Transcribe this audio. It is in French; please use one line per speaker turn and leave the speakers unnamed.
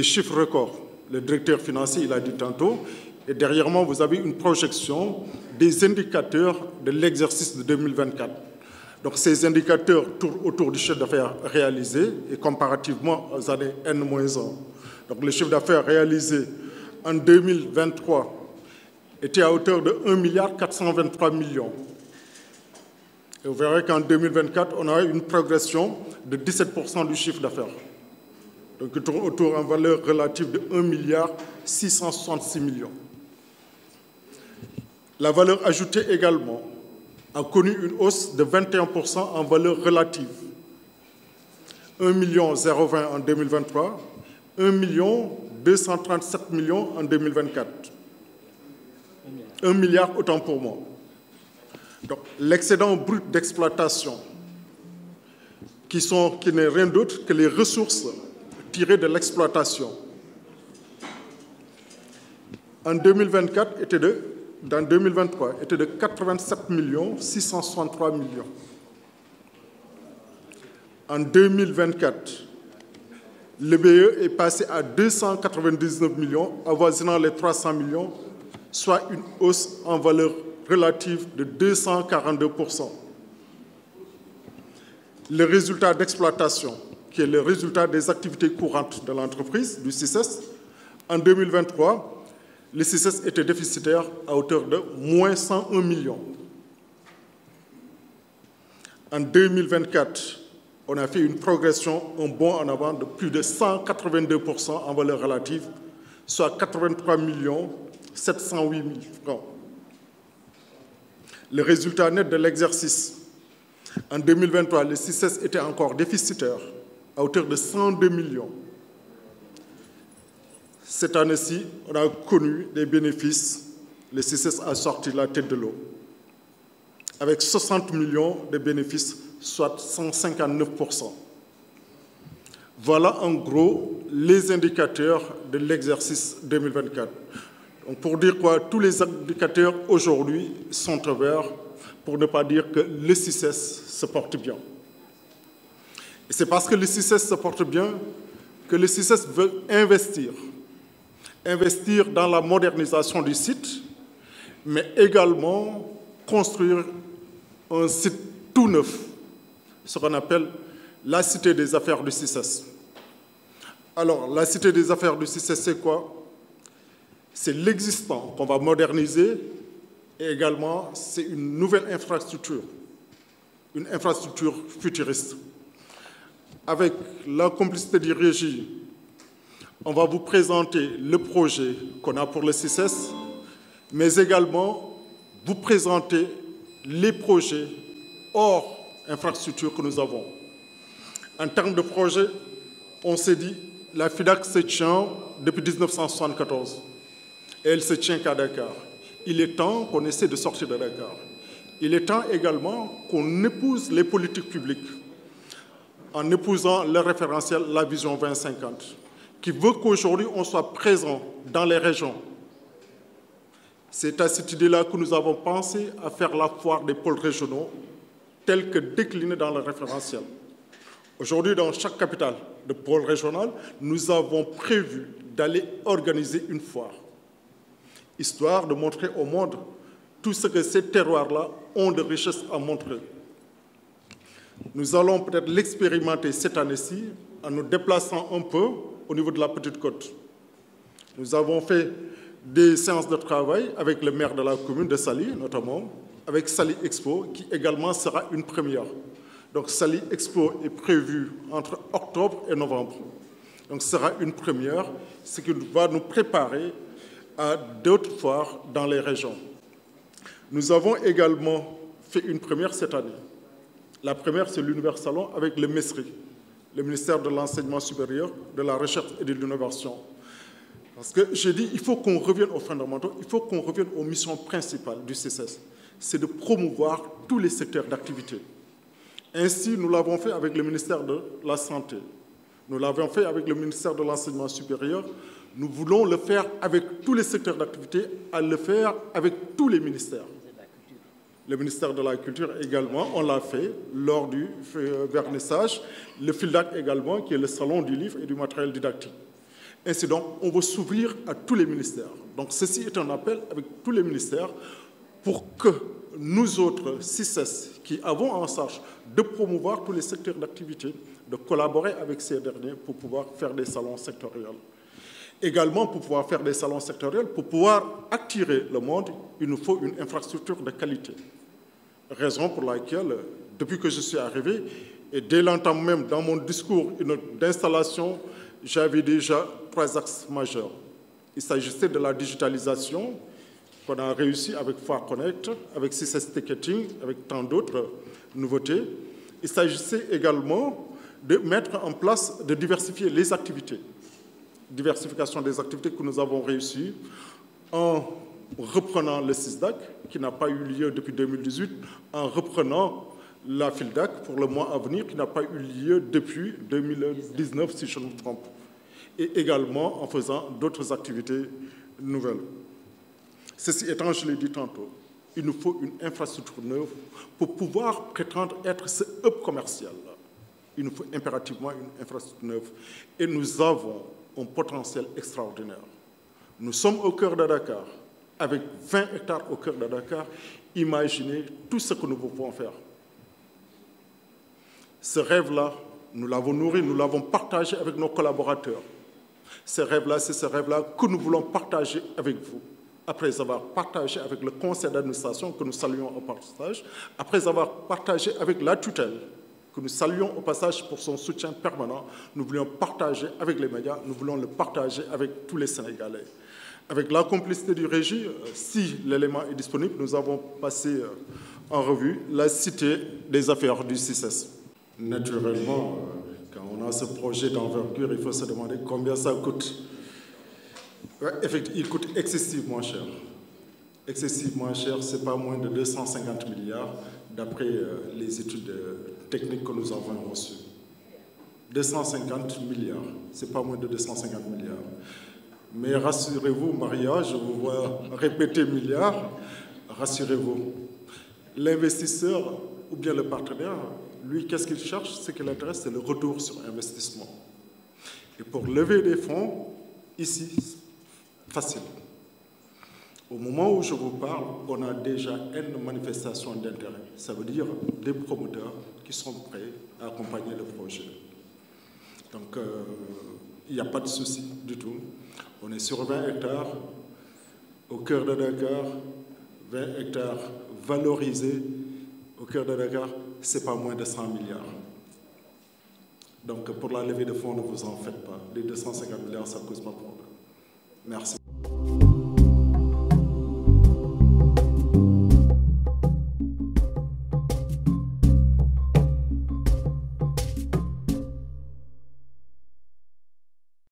Les chiffres records, le directeur financier, il a dit tantôt, et derrière moi, vous avez une projection des indicateurs de l'exercice de 2024. Donc ces indicateurs tournent autour du chiffre d'affaires réalisé et comparativement aux années N-1. Donc le chiffre d'affaires réalisé en 2023 était à hauteur de 1,423 milliard. Et vous verrez qu'en 2024, on a une progression de 17% du chiffre d'affaires. Donc il tourne autour en valeur relative de 1,666 milliard. La valeur ajoutée également a connu une hausse de 21% en valeur relative. 1 020 en 2023, 1 237 millions en 2024. 1 milliard autant pour moi. Donc l'excédent brut d'exploitation, qui n'est rien d'autre que les ressources tirées de l'exploitation, en 2024 dans 2023, était de 87 663 millions. En 2024, le BE est passé à 299 millions, avoisinant les 300 millions, soit une hausse en valeur relative de 242%. Le résultat d'exploitation, qui est le résultat des activités courantes de l'entreprise, du CICES, en 2023, le CICES était déficitaire à hauteur de moins 101 millions. En 2024, on a fait une progression, un bond en avant de plus de 182% en valeur relative, soit 83 708 000 francs. Le résultat net de l'exercice, en 2023, le CICES était encore déficitaire à hauteur de 102 millions. Cette année-ci, on a connu des bénéfices. Le CICES a sorti la tête de l'eau, avec 60 millions de bénéfices, soit 159%. Voilà en gros les indicateurs de l'exercice 2024. Donc pour dire quoi, tous les indicateurs aujourd'hui sont au vert, pour ne pas dire que le CICES se porte bien. Et c'est parce que le CICES se porte bien que le CICES veut investir dans la modernisation du site, mais également construire un site tout neuf, ce qu'on appelle la Cité des affaires du CICES. Alors, la Cité des affaires du CICES, c'est quoi? C'est l'existant qu'on va moderniser et également, c'est une nouvelle infrastructure, une infrastructure futuriste. Avec la complicité du régie, on va vous présenter le projet qu'on a pour le CICES, mais également vous présenter les projets hors infrastructure que nous avons. En termes de projet, on s'est dit, la FIDAC se tient depuis 1974 et elle se tient qu'à Dakar. Il est temps qu'on essaie de sortir de Dakar. Il est temps également qu'on épouse les politiques publiques en épousant le référentiel, la vision 2050, qui veut qu'aujourd'hui on soit présent dans les régions. C'est à cette idée-là que nous avons pensé à faire la foire des pôles régionaux, telle que déclinée dans le référentiel. Aujourd'hui, dans chaque capitale de pôle régional, nous avons prévu d'aller organiser une foire, histoire de montrer au monde tout ce que ces terroirs-là ont de richesse à montrer. Nous allons peut-être l'expérimenter cette année-ci en nous déplaçant un peu au niveau de la Petite Côte. Nous avons fait des séances de travail avec le maire de la commune de Saly, notamment, avec Saly Expo, qui également sera une première. Donc Saly Expo est prévu entre octobre et novembre. Donc ce sera une première, ce qui va nous préparer à d'autres foires dans les régions. Nous avons également fait une première cette année. La première, c'est l'Univers Salon avec le MESRI, le ministère de l'Enseignement supérieur, de la Recherche et de l'Innovation. Parce que j'ai dit, il faut qu'on revienne aux fondamentaux, il faut qu'on revienne aux missions principales du CICES. C'est de promouvoir tous les secteurs d'activité. Ainsi, nous l'avons fait avec le ministère de la Santé. Nous l'avons fait avec le ministère de l'Enseignement supérieur. Nous voulons le faire avec tous les secteurs d'activité, à le faire avec tous les ministères. Le ministère de la Culture également, on l'a fait lors du vernissage. Le FILDAC également, qui est le salon du livre et du matériel didactique. Ainsi donc, on veut s'ouvrir à tous les ministères. Donc ceci est un appel avec tous les ministères pour que nous autres, CICES, qui avons en charge de promouvoir tous les secteurs d'activité, de collaborer avec ces derniers pour pouvoir faire des salons sectoriels. Également, pour pouvoir faire des salons sectoriels, pour pouvoir attirer le monde, il nous faut une infrastructure de qualité. Raison pour laquelle, depuis que je suis arrivé, et dès longtemps même dans mon discours d'installation, j'avais déjà 3 axes majeurs. Il s'agissait de la digitalisation, qu'on a réussi avec Far Connect, avec CICES Ticketing, avec tant d'autres nouveautés. Il s'agissait également de mettre en place, de diversifier les activités. Diversification des activités que nous avons réussi en reprenant le CISDAC, qui n'a pas eu lieu depuis 2018, en reprenant la FILDAC pour le mois à venir, qui n'a pas eu lieu depuis 2019, si je ne me trompe, et également en faisant d'autres activités nouvelles. Ceci étant, je l'ai dit tantôt, il nous faut une infrastructure neuve pour pouvoir prétendre être ce hub commercial. Il nous faut impérativement une infrastructure neuve. Et nous avons un potentiel extraordinaire. Nous sommes au cœur de Dakar, avec 20 hectares au cœur de Dakar. Imaginez tout ce que nous pouvons faire. Ce rêve-là, nous l'avons nourri, nous l'avons partagé avec nos collaborateurs. Ce rêve-là, c'est ce rêve-là que nous voulons partager avec vous. Après avoir partagé avec le conseil d'administration, que nous saluons au passage, après avoir partagé avec la tutelle, que nous saluons au passage pour son soutien permanent, nous voulions partager avec les médias, nous voulons le partager avec tous les Sénégalais. Avec la complicité du régie, si l'élément est disponible, nous avons passé en revue la cité des affaires du CICES. Naturellement, quand on a ce projet d'envergure, il faut se demander combien ça coûte. Ouais, effectivement, il coûte excessivement cher. Excessivement cher, ce n'est pas moins de 250 milliards, d'après les études techniques que nous avons reçues. 250 milliards, ce n'est pas moins de 250 milliards. Mais rassurez-vous, Maria, je vous vois répéter milliards, rassurez-vous. L'investisseur ou bien le partenaire, lui, qu'est-ce qu'il cherche? Ce qui l'intéresse, c'est le retour sur investissement. Et pour lever des fonds, ici, facile. Au moment où je vous parle, on a déjà une manifestation d'intérêt. Ça veut dire des promoteurs qui sont prêts à accompagner le projet. Donc, il n'y a pas de souci du tout. On est sur 20 hectares, au cœur de Dakar, 20 hectares valorisés, au cœur de Dakar, ce n'est pas moins de 100 milliards. Donc, pour la levée de fonds, ne vous en faites pas. Les 250 milliards, ça ne cause pas de problème. Merci.